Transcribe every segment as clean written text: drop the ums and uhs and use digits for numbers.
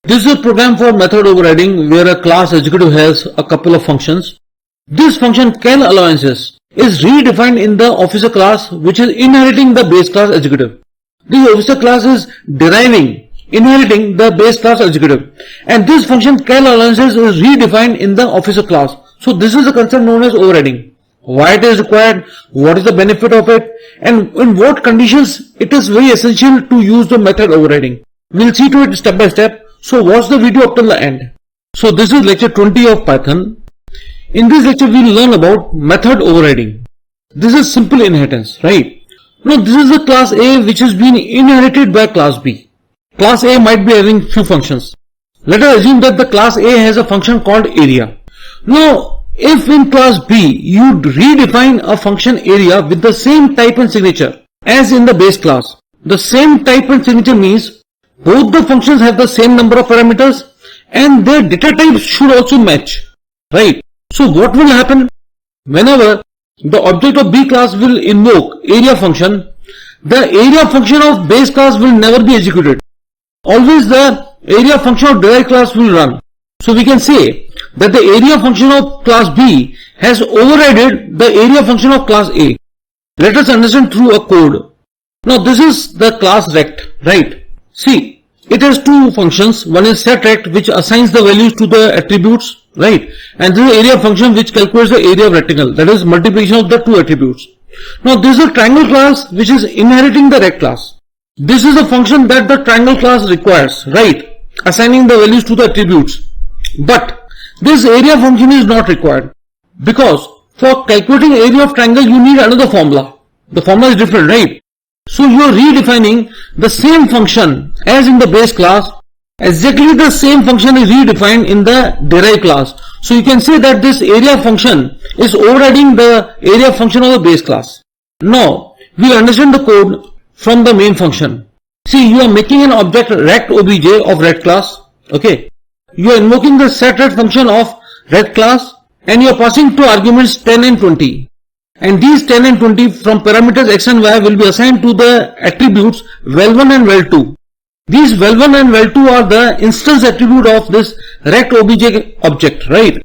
This is a program for method overriding where a class executive has a couple of functions. This function cal allowances is redefined in the officer class, which is inheriting the base class executive. This officer class is inheriting the base class executive, and this function cal allowances is redefined in the officer class. So this is a concept known as overriding. Why it is required, what is the benefit of it, and in what conditions it is very essential to use the method overriding. We'll see to it step by step. So watch the video up till the end. So this is lecture 20 of Python. In this lecture we'll learn about method overriding. This is simple inheritance, right? Now this is the class A which has been inherited by class B. Class A might be having few functions. Let us assume that the class A has a function called area. Now if in class B you redefine a function area with the same type and signature as in the base class, the same type and signature means both the functions have the same number of parameters and their data types should also match, right? So what will happen? Whenever the object of B class will invoke area function, the area function of base class will never be executed. Always the area function of derived class will run. So we can say that the area function of class B has overridden the area function of class A. Let us understand through a code. Now this is the class rect, right? See, it has two functions. One is setRect, which assigns the values to the attributes, right? And this is area function which calculates the area of rectangle, that is multiplication of the two attributes. Now this is a triangle class which is inheriting the rect class. This is a function that the triangle class requires, right? Assigning the values to the attributes. But this area function is not required because for calculating area of triangle you need another formula. The formula is different, right? So you are redefining the same function as in the base class. Exactly the same function is redefined in the derived class. So you can say that this area function is overriding the area function of the base class. Now we understand the code from the main function. See, you are making an object rect obj of rect class. Okay. You are invoking the setRect function of rect class and you are passing two arguments 10 and 20. And these 10 and 20 from parameters x and y will be assigned to the attributes val1 and val2. These val1 and val2 are the instance attribute of this rect obj object, right?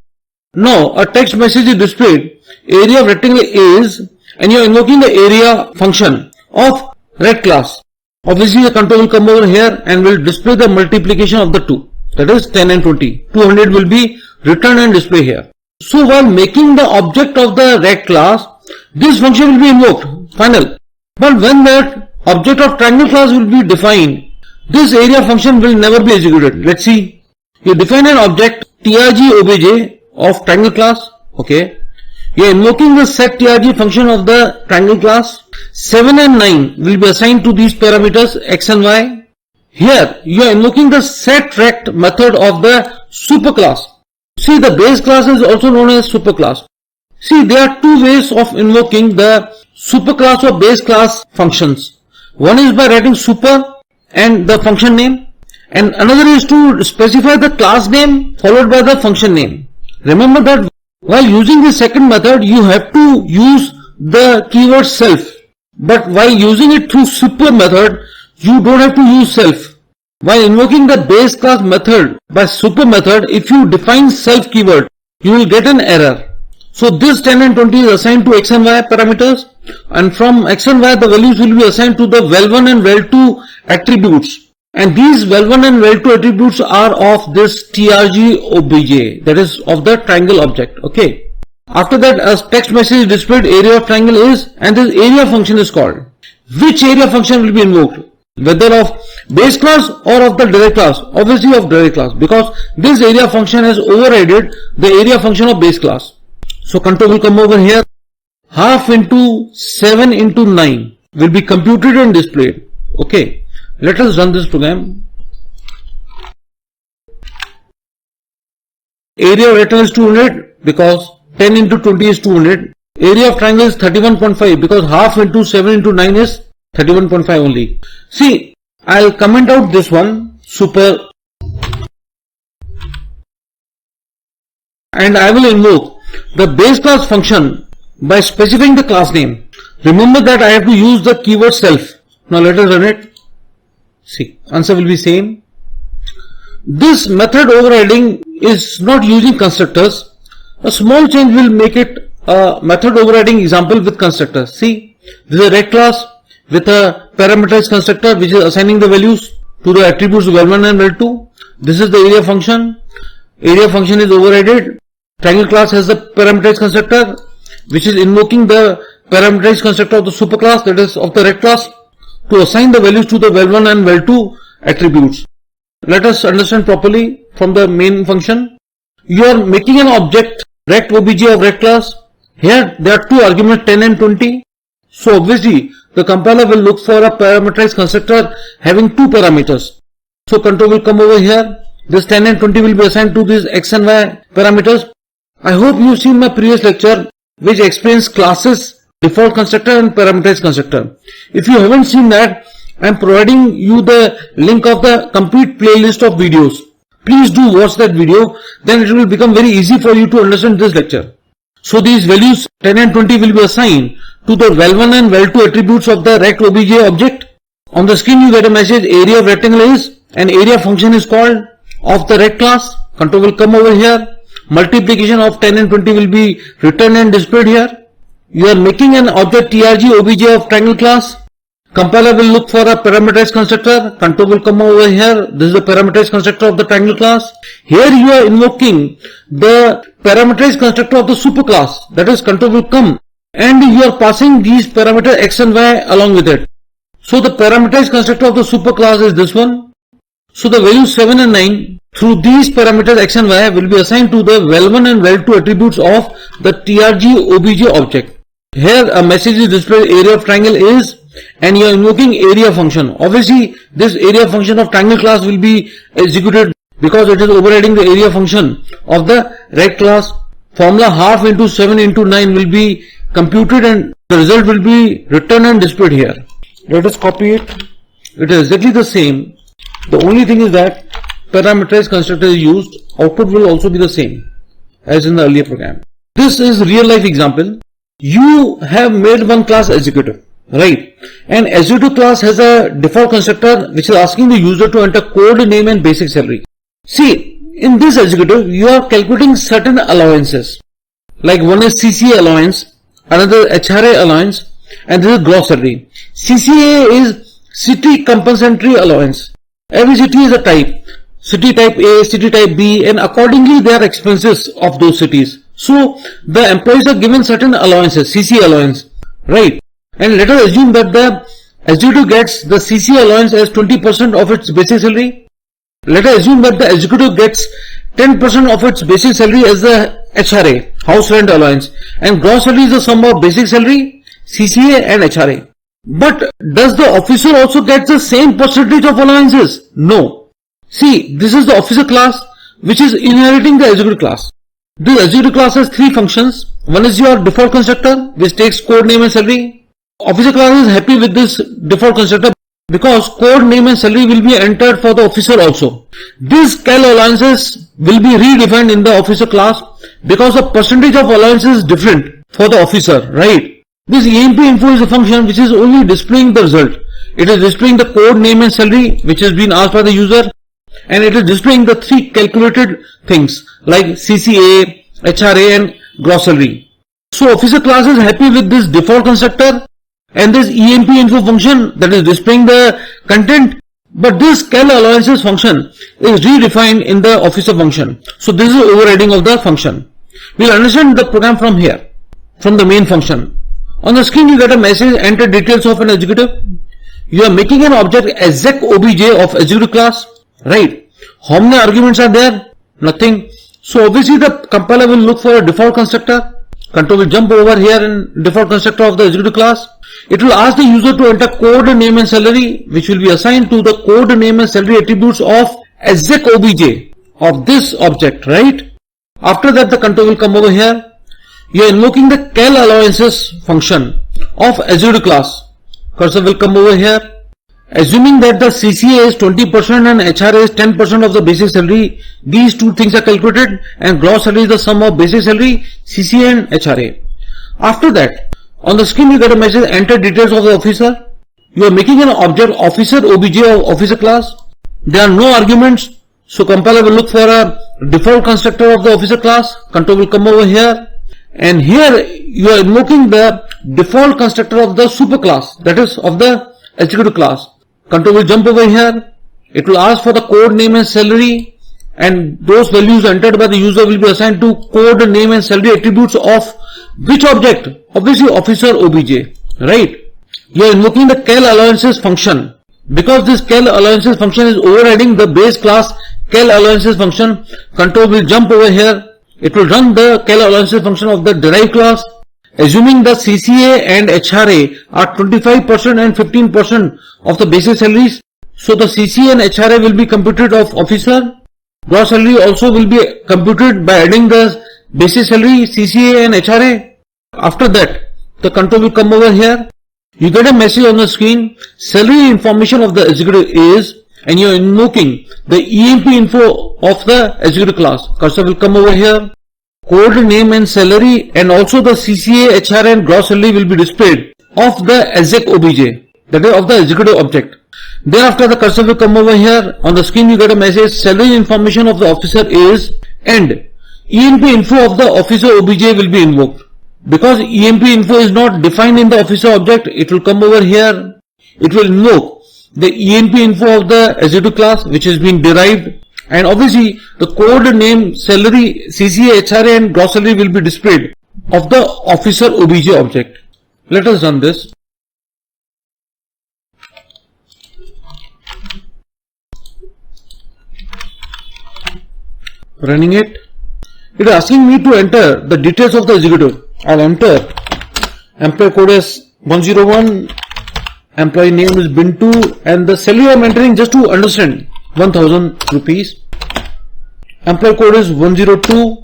Now a text message is displayed, area of rectangle is, and you are invoking the area function of rect class. Obviously the control will come over here and will display the multiplication of the two, that is 10 and 20. 200 will be returned and displayed here. So while making the object of the rect class, this function will be invoked, final. But when that object of triangle class will be defined, this area function will never be executed. Let's see. You define an object trg obj of triangle class. Okay. You are invoking the set trg function of the triangle class. 7 and 9 will be assigned to these parameters x and y. Here you are invoking the setRect method of the superclass. See, the base class is also known as superclass. See, there are two ways of invoking the superclass or base class functions. One is by writing super and the function name, and another is to specify the class name followed by the function name. Remember that while using the second method you have to use the keyword self, but while using it through super method you don't have to use self. While invoking the base class method by super method, if you define self keyword you will get an error. So this 10 and 20 is assigned to x and y parameters, and from x and y the values will be assigned to the val1 and val2 attributes, and these val1 and val2 attributes are of this trg obj, that is of the triangle object. Okay. After that a text message is displayed, area of triangle is, and this area function is called. Which area function will be invoked? Whether of base class or of the derived class? Obviously of derived class, because this area function has overridden the area function of base class. So control will come over here. Half into 7 into 9 will be computed and displayed. Okay. Let us run this program. Area of rectangle is 200 because 10 into 20 is 200. Area of triangle is 31.5 because half into 7 into 9 is 31.5 only. See, I'll comment out this one, super, and I will invoke the base class function by specifying the class name. Remember that I have to use the keyword self. Now let us run it. See, answer will be same. This method overriding is not using constructors. A small change will make it a method overriding example with constructors. See, this is a red class with a parameterized constructor which is assigning the values to the attributes val1 and val2. This is the area function. Area function is overridden. Triangle class has the parameterized constructor which is invoking the parameterized constructor of the superclass, that is of the red class, to assign the values to the val1 and val2 attributes. Let us understand properly from the main function. You are making an object rect obj of red class. Here there are two arguments 10 and 20. So obviously the compiler will look for a parameterized constructor having two parameters. So control will come over here. This 10 and 20 will be assigned to these x and y parameters. I hope you have seen my previous lecture which explains classes, default constructor and parameterized constructor. If you haven't seen that, I am providing you the link of the complete playlist of videos. Please do watch that video, then it will become very easy for you to understand this lecture. So these values 10 and 20 will be assigned to the val1 and val2 attributes of the rect obj object. On the screen you get a message area of rectangle is, and area function is called of the rect class. Control will come over here. Multiplication of 10 and 20 will be returned and displayed here. You are making an object trg obj of triangle class. Compiler will look for a parameterized constructor. Control will come over here. This is the parameterized constructor of the triangle class. Here you are invoking the parameterized constructor of the superclass. That is, control will come and you are passing these parameters x and y along with it. So the parameterized constructor of the superclass is this one. So the values 7 and 9 through these parameters x and y will be assigned to the val1 and val2 attributes of the trg obj object. Here a message is displayed area of triangle is, and you are invoking area function. Obviously this area function of triangle class will be executed because it is overriding the area function of the red class. Formula half into 7 into 9 will be computed and the result will be returned and displayed here. Let us copy it. It is exactly the same. The only thing is that parameterized constructor is used. Output will also be the same as in the earlier program. This is real life example. You have made one class executive, right? And executive class has a default constructor which is asking the user to enter code name and basic salary. See, in this executive you are calculating certain allowances. Like one is CCA allowance, another HRA allowance, and this is gross salary. CCA is city compensatory allowance. Every city is a type. City type A, city type B, and accordingly there are expenses of those cities. So the employees are given certain allowances, CC allowance, right? And let us assume that the executive gets the CC allowance as 20% of its basic salary. Let us assume that the executive gets 10% of its basic salary as the HRA, house rent allowance, and gross salary is the sum of basic salary, CCA and HRA. But does the officer also get the same percentage of allowances? No. See, this is the officer class which is inheriting the executive class. This executive class has three functions. One is your default constructor which takes code name and salary. Officer class is happy with this default constructor because code name and salary will be entered for the officer also. These cal allowances will be redefined in the officer class because the percentage of allowances is different for the officer, right? This emp info is a function which is only displaying the result. It is displaying the code name and salary which has been asked by the user, and it is displaying the three calculated things like CCA, HRA and gross salary. So officer class is happy with this default constructor and this emp info function that is displaying the content, but this cal allowances function is redefined in the officer function. So this is overriding of the function. We'll understand the program from here, from the main function. On the screen you get a message, enter details of an executive. You are making an object exec obj of executive class, right? How many arguments are there? Nothing. So obviously the compiler will look for a default constructor. Control will jump over here in default constructor of the executive class. It will ask the user to enter code name and salary which will be assigned to the code name and salary attributes of exec obj of this object, right? After that the control will come over here. You are invoking the cal allowances function of executive class. Cursor will come over here. Assuming that the CCA is 20% and HRA is 10% of the basic salary, these two things are calculated and gross salary is the sum of basic salary, CCA and HRA. After that, on the screen you get a message, enter details of the officer. You are making an object officer obj of officer class. There are no arguments, So compiler will look for a default constructor of the officer class. Control will come over here, and here you are invoking the default constructor of the super class, that is of the executive class. Control will jump over here. It will ask for the code name and salary, and those values entered by the user will be assigned to code name and salary attributes of which object? Obviously officer obj, right? You are invoking the cal allowances function. Because this cal allowances function is overriding the base class cal allowances function, control will jump over here. It will run the cal allowances function of the derived class, assuming the CCA and HRA are 25% and 15% of the basic salaries. So the CCA and HRA will be computed of officer. Gross salary also will be computed by adding the basic salary, CCA and HRA. After that, the control will come over here. You get a message on the screen, salary information of the executive is, and you are invoking the EMP info of the executive class. Cursor will come over here. Code name and salary, and also the CCA, HRA and gross salary will be displayed of the exec obj, that is of the executive object. Thereafter the cursor will come over here. On the screen you get a message, salary information of the officer is, and EMP info of the officer obj will be invoked. Because EMP info is not defined in the officer object, it will come over here. It will invoke the EMP info of the executive class which has been derived, and obviously the code name, salary, CCA, HRA and gross salary will be displayed of the officer obj object. Let us run this. Running it. It is asking me to enter the details of the executive. I'll enter employee code is 101, employee name is Bintu, and the salary I'm entering, just to understand, 1000 rupees. Employee code is 102,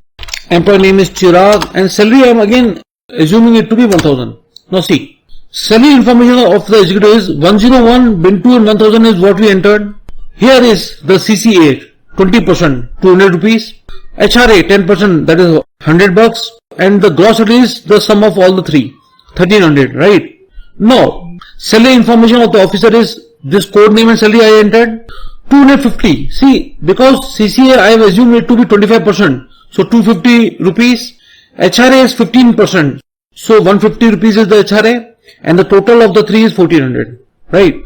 employee name is Chirag, and salary I'm again assuming it to be 1000. Now see, salary information of the executive is 101, Bintu, and 1000 is what we entered. Here is the CCA 20%, 200 rupees, HRA 10%, that is 100 bucks, and the gross salary is the sum of all the three, 1300, right? Now, salary information of the officer is this code name and salary I entered, 250. See, because CCA I have assumed it to be 25%, so 250 rupees. HRA is 15%, so 150 rupees is the HRA, and the total of the three is 1400, right?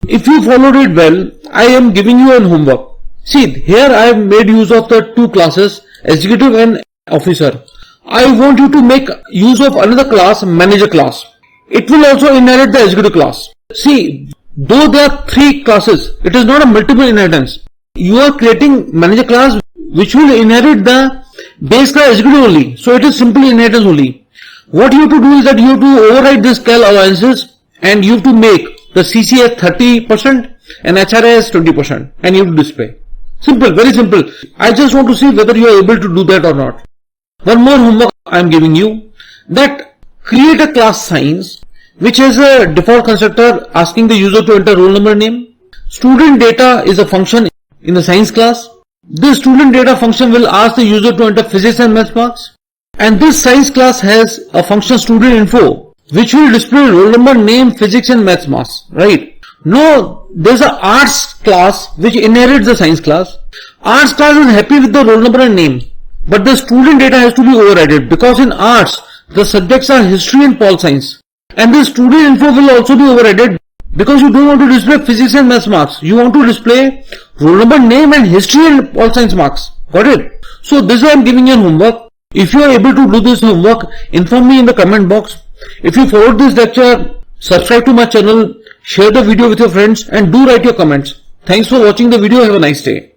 If you followed it well, I am giving you an homework. See, here I have made use of the two classes, executive and officer. I want you to make use of another class, manager class. It will also inherit the executive class. See, though there are three classes, it is not a multiple inheritance. You are creating manager class which will inherit the base class executive only. So it is simple inheritance only. What you have to do is that you have to override this cal allowances, and you have to make the CCA 30% and HRA as 20%, and you have to display. Simple, very simple. I just want to see whether you are able to do that or not. One more homework I am giving you, that create a class science which has a default constructor asking the user to enter roll number name. Student data is a function in the science class. This student data function will ask the user to enter physics and math marks. And this science class has a function student info which will display roll number, name, physics and math marks, right? Now, there's a arts class which inherits the science class. Arts class is happy with the roll number and name, but the student data has to be overridden, because in arts, the subjects are history and pol science. And the student info will also be overridden, because you don't want to display physics and math marks. You want to display roll number, name and history and pol science marks. Got it? So this is why I am giving you homework. If you are able to do this homework, inform me in the comment box. If you followed this lecture, subscribe to my channel, share the video with your friends, and do write your comments. Thanks for watching the video. Have a nice day.